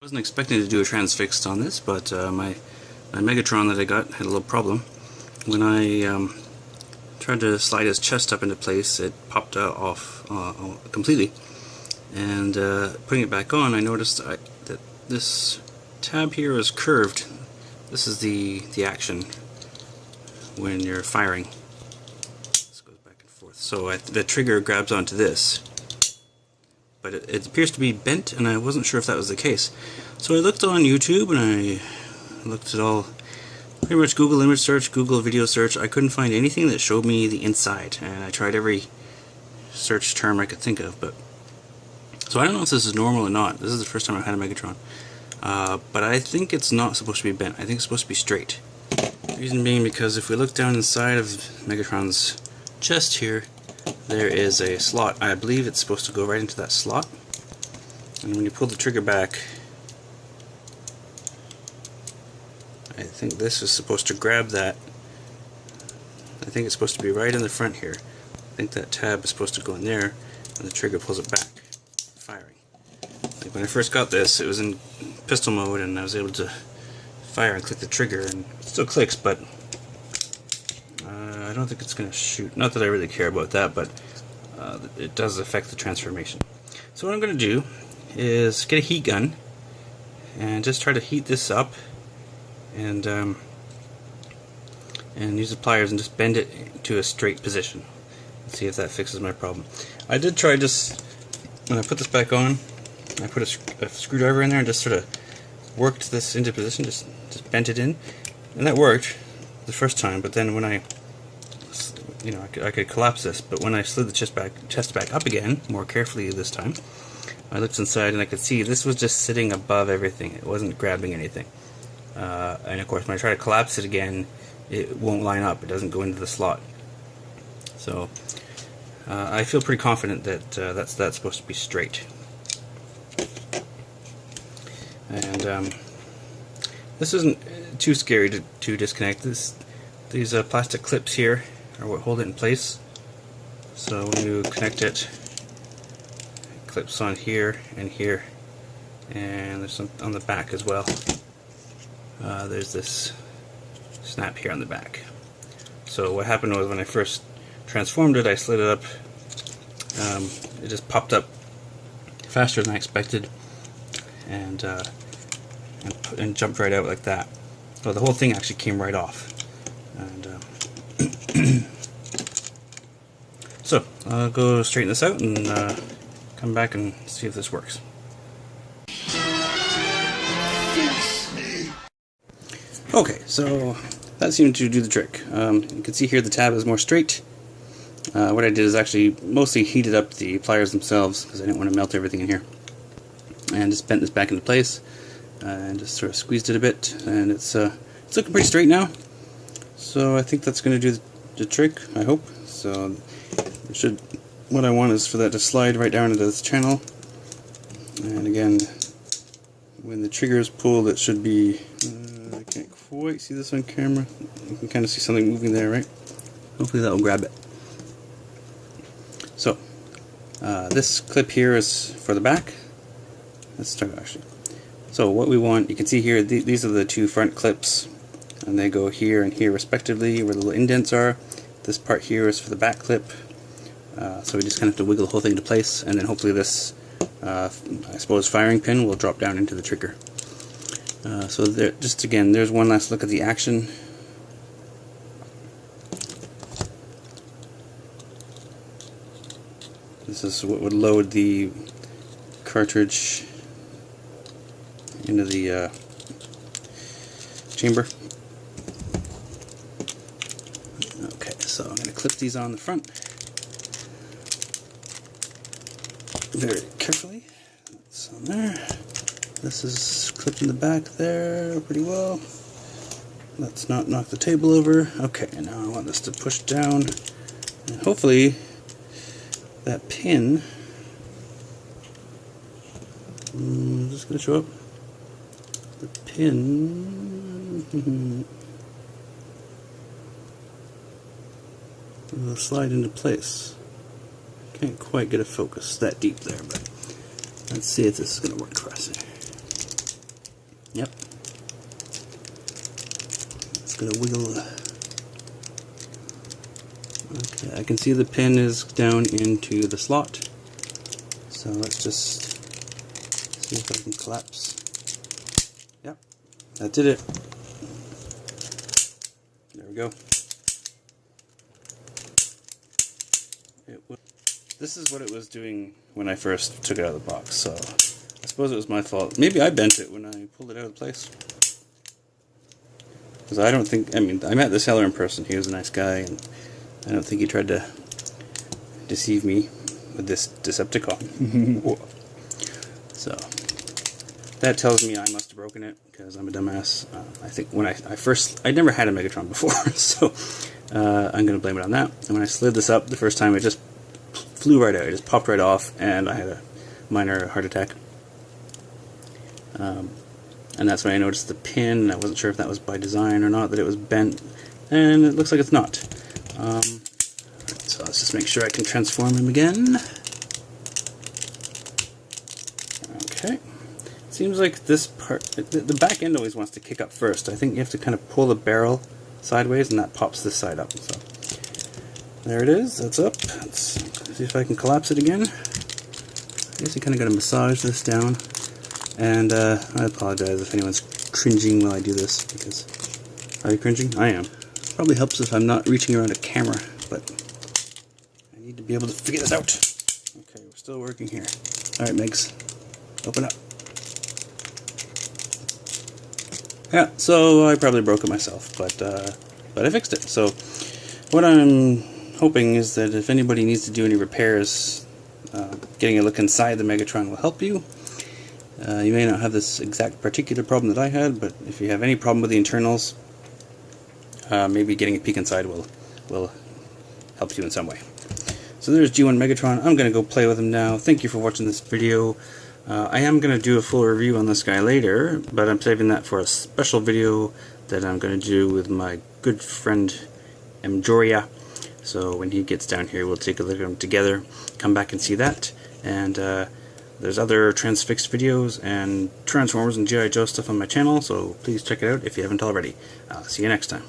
Wasn't expecting to do a transfixed on this, but my Megatron that I got had a little problem. When I tried to slide his chest up into place, it popped off completely. And putting it back on, I noticed that this tab here is curved. This is the action when you're firing. This goes back and forth. So the trigger grabs onto this. But it appears to be bent, and I wasn't sure if that was the case. So I looked on YouTube, and I looked at pretty much Google image search, Google video search. I couldn't find anything that showed me the inside, and I tried every search term I could think of. So I don't know if this is normal or not. This is the first time I've had a Megatron. But I think it's not supposed to be bent. I think it's supposed to be straight. The reason being because if we look down inside of Megatron's chest here, there is a slot. I believe it's supposed to go right into that slot. And when you pull the trigger back, I think this is supposed to grab that. I think it's supposed to be right in the front here. I think that tab is supposed to go in there, and the trigger pulls it back, firing. Like when I first got this, it was in pistol mode, and I was able to fire and click the trigger, and it still clicks, but I don't think it's going to shoot. Not that I really care about that, but it does affect the transformation. So what I'm going to do is get a heat gun and just try to heat this up, and use the pliers and just bend it to a straight position. Let's see if that fixes my problem. I did try just when I put this back on, I put a screwdriver in there and just sort of worked this into position, just bent it in, and that worked the first time. But then when I could collapse this, but when I slid the chest back up again, more carefully this time, I looked inside and I could see this was just sitting above everything. It wasn't grabbing anything. And of course, when I try to collapse it again, it won't line up. It doesn't go into the slot. So I feel pretty confident that that's supposed to be straight. And this isn't too scary to disconnect. These plastic clips here are what hold it in place. So when you connect it, it clips on here, and there's some on the back as well. There's this snap here on the back. So what happened was when I first transformed it, I slid it up. It just popped up faster than I expected, and jumped right out like that. So the whole thing actually came right off. And so I'll go straighten this out and come back and see if this works. Okay, so that seemed to do the trick. You can see here the tab is more straight. What I did is actually mostly heated up the pliers themselves because I didn't want to melt everything in here. And just bent this back into place and just sort of squeezed it a bit, and it's looking pretty straight now. So I think that's going to do the trick, I hope. So what I want is for that to slide right down into this channel. And again, when the trigger is pulled, it should be, I can't quite see this on camera. You can kind of see something moving there, right? Hopefully that will grab it. So, this clip here is for the back. Let's start actually. So what we want, you can see here, these are the two front clips, and they go here and here respectively, where the little indents are. This part here is for the back clip. So we just kind of have to wiggle the whole thing into place, and then hopefully this, I suppose, firing pin will drop down into the trigger. So there, just again, there's one last look at the action. This is what would load the cartridge into the chamber. Okay, so I'm going to clip these on the front very carefully. That's on there. This is clipped in the back there pretty well. Let's not knock the table over. Okay, now I want this to push down, and hopefully that pin is this going to show up? The pin will slide into place. Can't quite get a focus that deep there, but let's see if this is going to work for us. Yep. It's gonna wiggle. Okay, I can see the pin is down into the slot. So let's just see if I can collapse. Yep, that did it. There we go. This is what it was doing when I first took it out of the box, so I suppose it was my fault. Maybe I bent it when I pulled it out of place. Because I don't think, I mean, I met the seller in person. He was a nice guy, and I don't think he tried to deceive me with this Decepticon. So, that tells me I must have broken it, because I'm a dumbass. I think when I'd never had a Megatron before, so I'm going to blame it on that. And when I slid this up the first time, it just flew right out. It just popped right off, and I had a minor heart attack. And that's when I noticed the pin. I wasn't sure if that was by design or not, that it was bent, and it looks like it's not. So let's just make sure I can transform him again. Okay. Seems like this part, the back end always wants to kick up first. I think you have to kind of pull the barrel sideways, and that pops this side up. So there it is. That's up. Let's see if I can collapse it again. I guess you kind of got to massage this down. And I apologize if anyone's cringing while I do this, because... Are you cringing? I am. Probably helps if I'm not reaching around a camera, but I need to be able to figure this out. Okay, we're still working here. Alright, Megs. Open up. Yeah, so I probably broke it myself, but I fixed it. So what I'm hoping is that if anybody needs to do any repairs, getting a look inside the Megatron will help you. You may not have this exact particular problem that I had, but if you have any problem with the internals, maybe getting a peek inside will help you in some way. So there's G1 Megatron. I'm going to go play with him now. Thank you for watching this video. I am going to do a full review on this guy later, but I'm saving that for a special video that I'm going to do with my good friend Mjoria. So when he gets down here, we'll take a look at him together, come back and see that, and there's other Transfixed videos and Transformers and G.I. Joe stuff on my channel, so please check it out if you haven't already. See you next time.